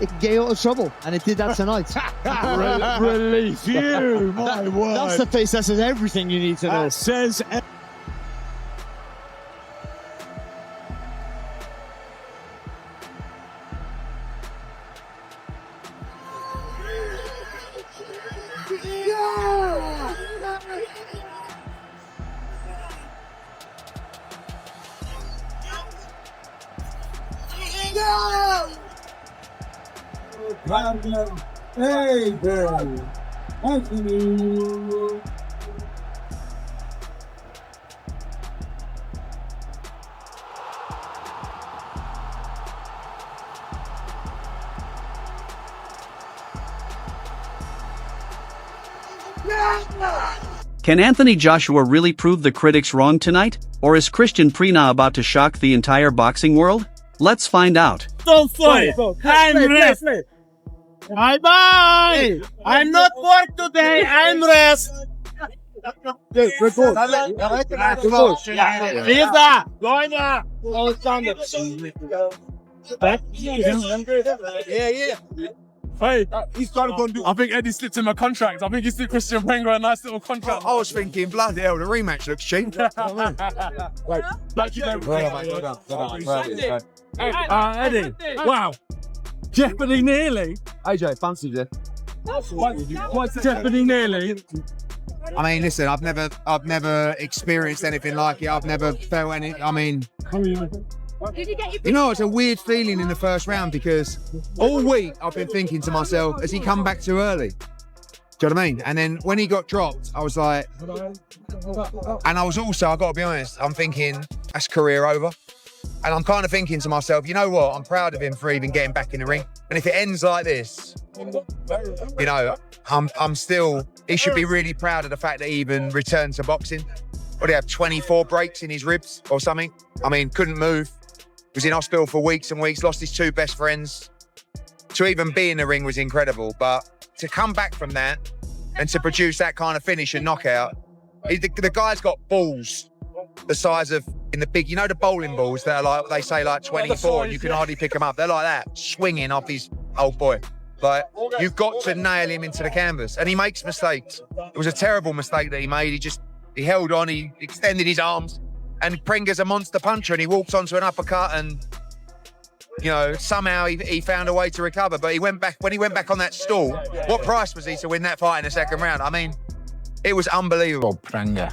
It can get you out of trouble, and it did that tonight. Release you, my word. That's the face that says everything you need to know. That says. Hey, girl. Anthony. Can Anthony Joshua really prove the critics wrong tonight? Or is Kristian Prenga about to shock the entire boxing world? Let's find out. Don't fight! I'm rest! Bye-bye! I'm not work today, I'm rest! Lisa! Goina! Yeah. Hey, He's got to go and do. I think Eddie slipped in my contract. I think he slipped Kristian Prenga a nice little contract. I was thinking, bloody hell, the rematch looks cheap. Like you know. Eddie, wow. Jeopardy nearly. AJ, fancy it. What's Jeopardy nearly? I mean, listen, I've never experienced anything like it. I've never felt any. I mean, you know, it's a weird feeling in the first round because all week I've been thinking to myself, has he come back too early? Do you know what I mean? And then when he got dropped, I was like, and I was also, I got to be honest, I'm thinking that's career over. And I'm kind of thinking to myself, you know what? I'm proud of him for even getting back in the ring. And if it ends like this, you know, I'm still, he should be really proud of the fact that he even returned to boxing. What did he have, 24 breaks in his ribs or something? I mean, couldn't move. Was in hospital for weeks and weeks, lost his two best friends. To even be in the ring was incredible. But to come back from that and to produce that kind of finish and knockout, the guy's got balls the size of, in the big, you know the bowling balls that are like, they say like 24 and you can hardly pick them up. They're like that, swinging off his old boy. Like, you've got to nail him into the canvas. And he makes mistakes. It was a terrible mistake that he made. He held on, he extended his arms. And Prenga's a monster puncher and he walked onto an uppercut and, you know, somehow he found a way to recover. But when he went back on that stool, what price was he to win that fight in the second round? I mean, it was unbelievable. Prenga.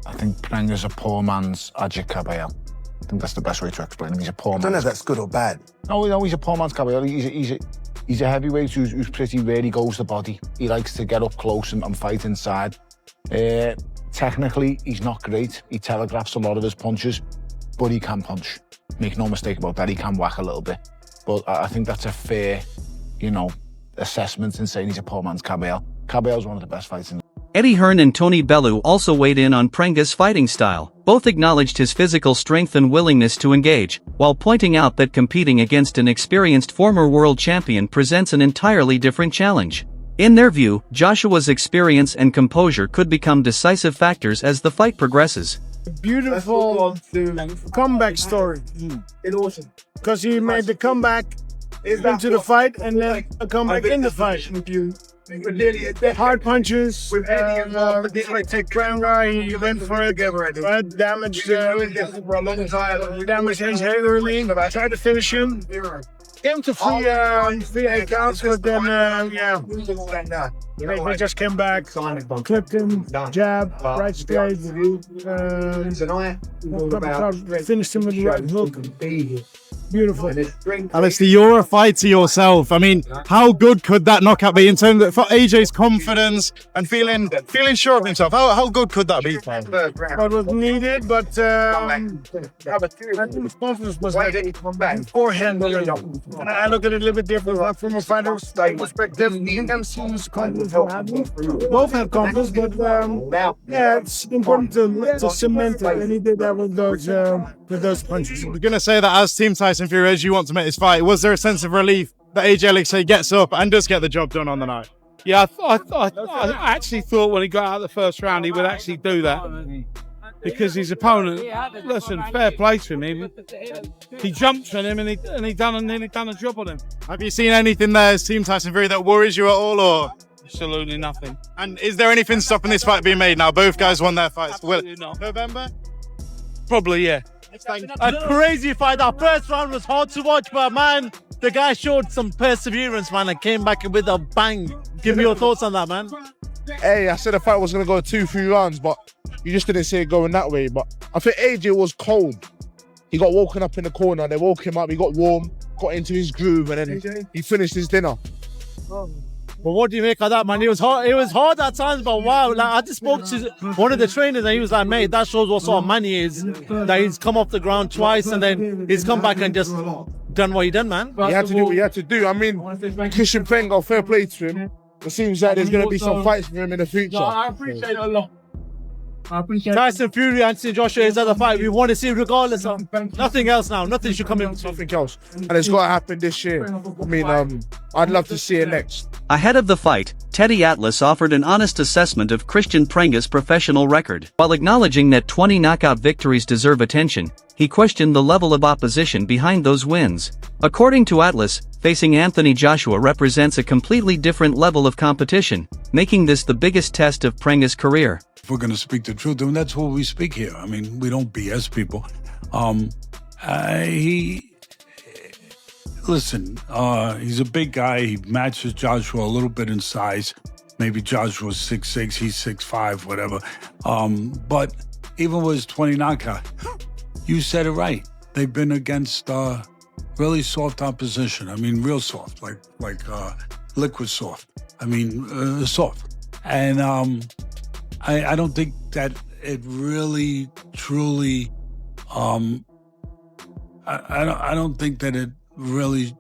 I think Prenga's a poor man's Ajit Caballero. I think that's the best way to explain him. He's a poor man. I don't know if that's good or bad. No, he's a poor man's Caballero. He's a heavyweight who's pretty rare. He goes to body. He likes to get up close and fight inside. Technically, he's not great. He telegraphs a lot of his punches, but he can punch. Make no mistake about that, he can whack a little bit. But I think that's a fair, you know, assessment in saying he's a poor man's Caballero. Caballero's one of the best fighters in the Eddie Hearn and Tony Bellew also weighed in on Prenga's fighting style. Both acknowledged his physical strength and willingness to engage, while pointing out that competing against an experienced former world champion presents an entirely different challenge. In their view, Joshua's experience and composure could become decisive factors as the fight progresses. Beautiful comeback story. Because he made the comeback into the fight and then a comeback in the fight. Hard punches, take Prenga, he went for it, damaged his hair, tried to finish him. Came to free eight counts, but then, they just came back, clipped him, jab, right straight, finished him with the right hook. Beautiful. Alistair, you're a fighter yourself. I mean, how good could that knockout be in terms of for AJ's confidence and feeling sure of himself? How good could that be? What was needed, but I think his confidence was beforehand. And I look at it a little bit different from a fighter's perspective. Both have confidence, but yeah, it's important to cement it, and he did that with those punches. We're going to say that as Team Tyson Fury, as you want to make this fight, was there a sense of relief that AJ Alexei gets up and does get the job done on the night? Yeah, I actually thought when he got out of the first round he would actually do that. Because his opponent, listen, fair play to him. He jumped on him and he nearly done a job on him. Have you seen anything there as Team Tyson Fury that worries you at all, or? Absolutely nothing. And is there anything stopping this fight being made now? Both guys won their fights. Absolutely not. November? Probably, yeah. A crazy fight. Our first round was hard to watch, but man, the guy showed some perseverance, man, and came back with a bang. Give me your thoughts on that, man. Hey, I said the fight was going to go 2-3 rounds, but you just didn't see it going that way. But I think AJ was cold. He got woken up in the corner. They woke him up. He got warm, got into his groove, and then he finished his dinner. But what do you make of that, man? It was hard. It was hard at times, but wow! Like I just spoke to one of the trainers, and he was like, "Mate, that shows what sort of man he is. That he's come off the ground twice, and then he's come back and just done what he done, man." He had to do what he had to do. I mean, Kristian Prenga, fair play to him. It seems like there's going to be some fights for him in the future. I appreciate it a lot. Tyson Fury, Anthony Joshua is at the fight. We want to see regardless of nothing else now. Nothing should come in. Something else. And it's got to happen this year. I mean, I'd love to see it next. Ahead of the fight, Teddy Atlas offered an honest assessment of Kristian Prenga's professional record. While acknowledging that 20 knockout victories deserve attention, he questioned the level of opposition behind those wins. According to Atlas, facing Anthony Joshua represents a completely different level of competition, making this the biggest test of Prenga's career. If we're going to speak the truth, and that's what we speak here. I mean, we don't BS people. He's a big guy. He matches Joshua a little bit in size. Maybe Joshua's 6'6", he's 6'5", whatever. But even with his 20 knockout, you said it right. They've been against really soft opposition. I mean, real soft, like liquid soft. I mean, soft. And I don't think that it really, truly, I don't think that it really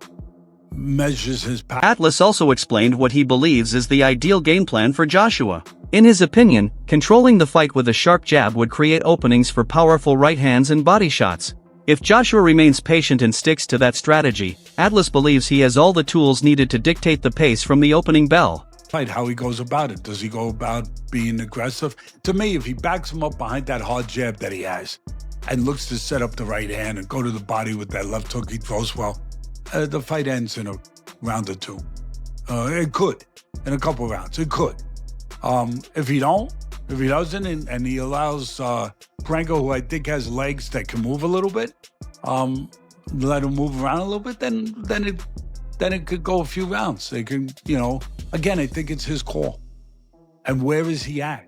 measures his power. Atlas also explained what he believes is the ideal game plan for Joshua. In his opinion, controlling the fight with a sharp jab would create openings for powerful right hands and body shots. If Joshua remains patient and sticks to that strategy, Atlas believes he has all the tools needed to dictate the pace from the opening bell. Fight, how he goes about it. Does he go about being aggressive? To me, if he backs him up behind that hard jab that he has and looks to set up the right hand and go to the body with that left hook he throws well, the fight ends in a round or two. It could. In a couple rounds. It could. If he doesn't, and he allows Prenga, who I think has legs that can move a little bit, let him move around a little bit, then it could go a few rounds. They can, again, I think it's his call. And where is he at?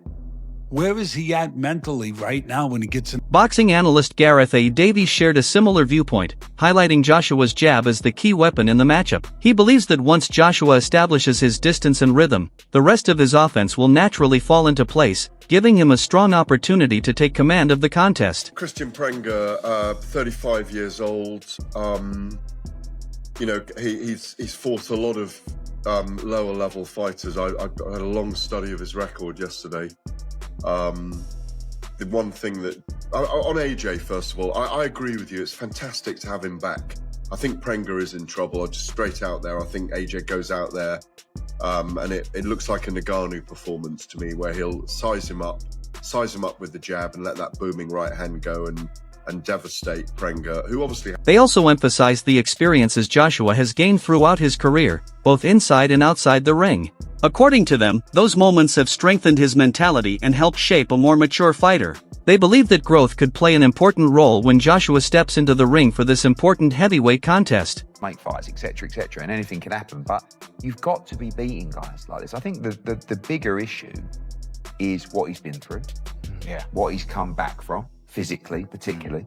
Where is he at mentally right now when he gets in? Boxing analyst Gareth A. Davies shared a similar viewpoint, highlighting Joshua's jab as the key weapon in the matchup. He believes that once Joshua establishes his distance and rhythm, the rest of his offense will naturally fall into place, giving him a strong opportunity to take command of the contest. Kristian Prenga, 35 years old. He's fought a lot of lower level fighters. I had a long study of his record yesterday. The one thing that on AJ, first of all, I agree with you. It's fantastic to have him back. I think Prenga is in trouble. Just straight out there, I think AJ goes out there, and it looks like a Ngannou performance to me, where he'll size him up with the jab and let that booming right hand go and devastate Prenga, who obviously... They also emphasized the experiences Joshua has gained throughout his career, both inside and outside the ring. According to them, those moments have strengthened his mentality and helped shape a more mature fighter. They believe that growth could play an important role when Joshua steps into the ring for this important heavyweight contest. Make fights, etc., and anything can happen, but you've got to be beating guys like this. I think the bigger issue is what he's been through, what he's come back from, physically particularly.